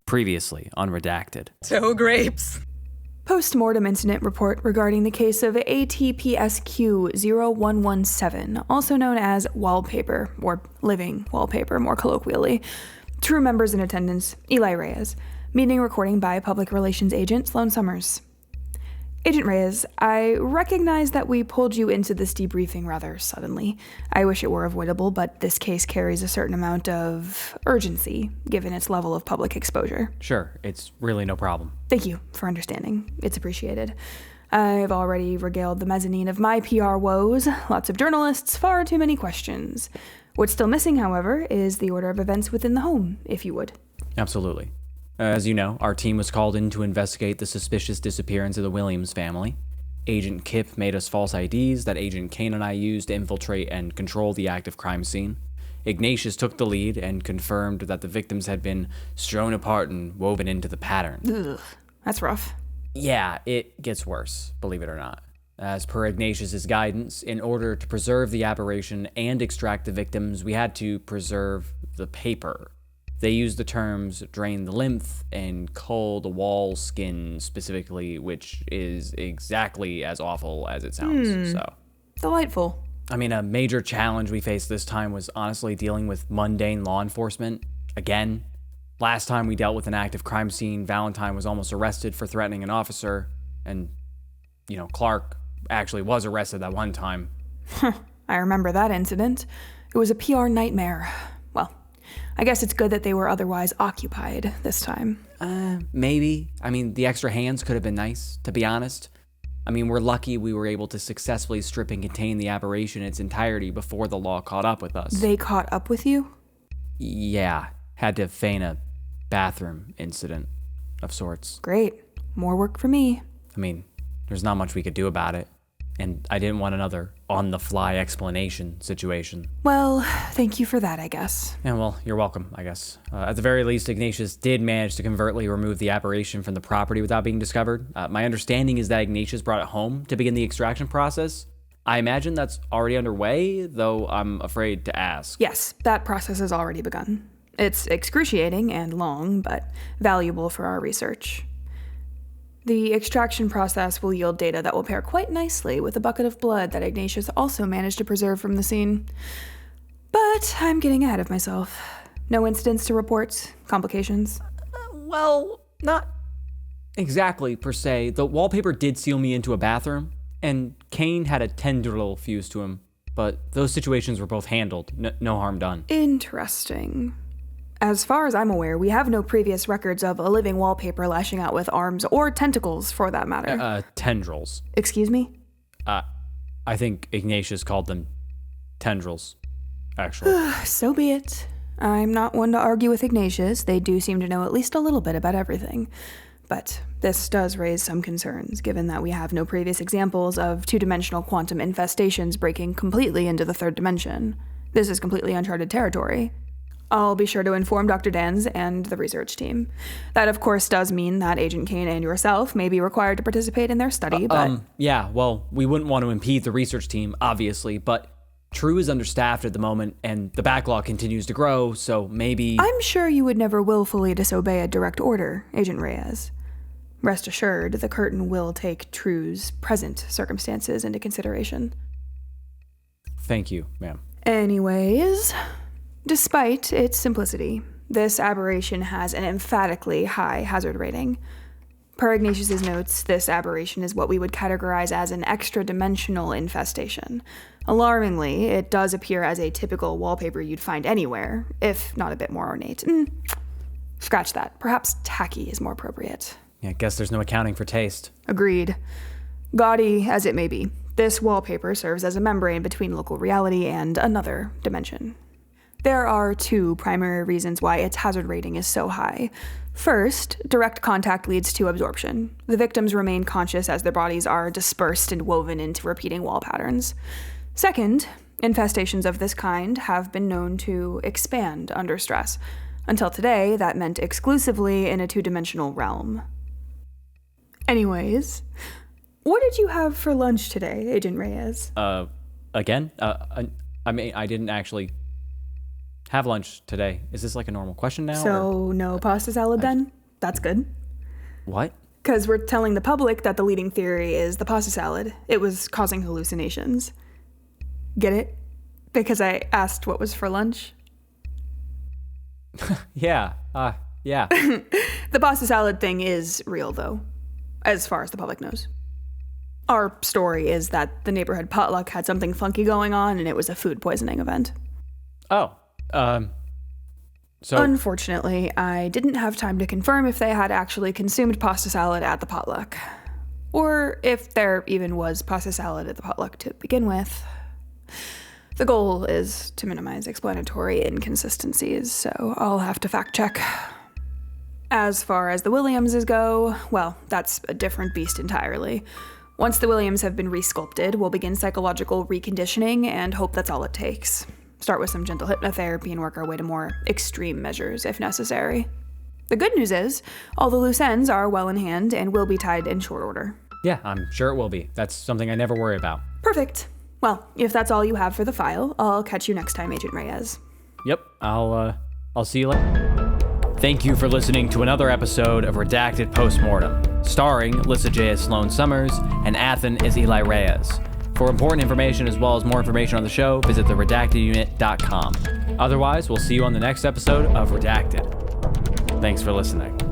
Previously on Redacted. So grapes. Postmortem incident report regarding the case of ATPSQ-0117, also known as Wallpaper, or Living Wallpaper more colloquially. True members in attendance, Eli Reyes. Meeting recording by Public Relations Agent Sloan Summers. Agent Reyes, I recognize that we pulled you into this debriefing rather suddenly. I wish it were avoidable, but this case carries a certain amount of urgency, given its level of public exposure. Sure, it's really no problem. Thank you for understanding. It's appreciated. I've already regaled the mezzanine of my PR woes. Lots of journalists, far too many questions. What's still missing, however, is the order of events within the home, if you would. Absolutely. As you know, our team was called in to investigate the suspicious disappearance of the Williams family. Agent Kip made us false IDs that Agent Kane and I used to infiltrate and control the active crime scene. Ignatius took the lead and confirmed that the victims had been strewn apart and woven into the pattern. Ugh, that's rough. Yeah, it gets worse, believe it or not. As per Ignatius's guidance, in order to preserve the aberration and extract the victims, we had to preserve the paper. They used the terms drain the lymph and cull the wall skin specifically, which is exactly as awful as it sounds. So, Delightful. I mean, a major challenge we faced this time was honestly dealing with mundane law enforcement. Again, last time we dealt with an active crime scene, Valentine was almost arrested for threatening an officer, and, Clark actually was arrested that one time. I remember that incident. It was a PR nightmare. Well, I guess it's good that they were otherwise occupied this time. Maybe. I mean, the extra hands could have been nice, to be honest. I mean, we're lucky we were able to successfully strip and contain the aberration in its entirety before the law caught up with us. They caught up with you? Yeah, had to feign a bathroom incident of sorts. Great. More work for me. I mean, there's not much we could do about it. And I didn't want another on-the-fly explanation situation. Well, thank you for that, I guess. Yeah, well, you're welcome, I guess. At the very least, Ignatius did manage to covertly remove the aberration from the property without being discovered. My understanding is that Ignatius brought it home to begin the extraction process. I imagine that's already underway, though I'm afraid to ask. Yes, that process has already begun. It's excruciating and long, but valuable for our research. The extraction process will yield data that will pair quite nicely with a bucket of blood that Ignatius also managed to preserve from the scene. But I'm getting ahead of myself. No incidents to report? Complications? Well, not exactly, per se. The wallpaper did seal me into a bathroom, and Kane had a tendril fused to him, but those situations were both handled. No harm done. Interesting. As far as I'm aware, we have no previous records of a living wallpaper lashing out with arms or tentacles, for that matter. Tendrils. Excuse me? I think Ignatius called them tendrils, actually. So be it. I'm not one to argue with Ignatius. They do seem to know at least a little bit about everything. But this does raise some concerns, given that we have no previous examples of two-dimensional quantum infestations breaking completely into the third dimension. This is completely uncharted territory. I'll be sure to inform Dr. Danz and the research team. That, of course, does mean that Agent Kane and yourself may be required to participate in their study, but... Yeah, well, we wouldn't want to impede the research team, obviously, but True is understaffed at the moment, and the backlog continues to grow, so maybe... I'm sure you would never willfully disobey a direct order, Agent Reyes. Rest assured, the curtain will take True's present circumstances into consideration. Thank you, ma'am. Anyways... Despite its simplicity, this aberration has an emphatically high hazard rating. Per Ignatius's notes, this aberration is what we would categorize as an extra-dimensional infestation. Alarmingly, it does appear as a typical wallpaper you'd find anywhere, if not a bit more ornate. Scratch that. Perhaps tacky is more appropriate. Yeah, I guess there's no accounting for taste. Agreed. Gaudy as it may be, this wallpaper serves as a membrane between local reality and another dimension. There are two primary reasons why its hazard rating is so high. First, direct contact leads to absorption. The victims remain conscious as their bodies are dispersed and woven into repeating wall patterns. Second, infestations of this kind have been known to expand under stress. Until today, that meant exclusively in a two-dimensional realm. Anyways, what did you have for lunch today, Agent Reyes? Again? I mean, I didn't actually... have lunch today. Is this like a normal question now? So no pasta salad then? That's good. What? Because we're telling the public that the leading theory is the pasta salad. It was causing hallucinations. Get it? Because I asked what was for lunch. Yeah. Yeah. The pasta salad thing is real, though, as far as the public knows. Our story is that the neighborhood potluck had something funky going on, and it was a food poisoning event. Oh, so... Unfortunately, I didn't have time to confirm if they had actually consumed pasta salad at the potluck, or if there even was pasta salad at the potluck to begin with. The goal is to minimize explanatory inconsistencies, so I'll have to fact check. As far as the Williamses go, well, that's a different beast entirely. Once the Williams have been resculpted, we'll begin psychological reconditioning and hope that's all it takes. Start with some gentle hypnotherapy and work our way to more extreme measures if necessary. The good news is, all the loose ends are well in hand and will be tied in short order. Yeah, I'm sure it will be. That's something I never worry about. Perfect. Well, if that's all you have for the file, I'll catch you next time, Agent Reyes. Yep, I'll see you later. Thank you for listening to another episode of Redacted Postmortem, starring Lyssa J. as Sloan Summers and Athan as Eli Reyes. For important information as well as more information on the show, visit theredactedunit.com. Otherwise, we'll see you on the next episode of Redacted. Thanks for listening.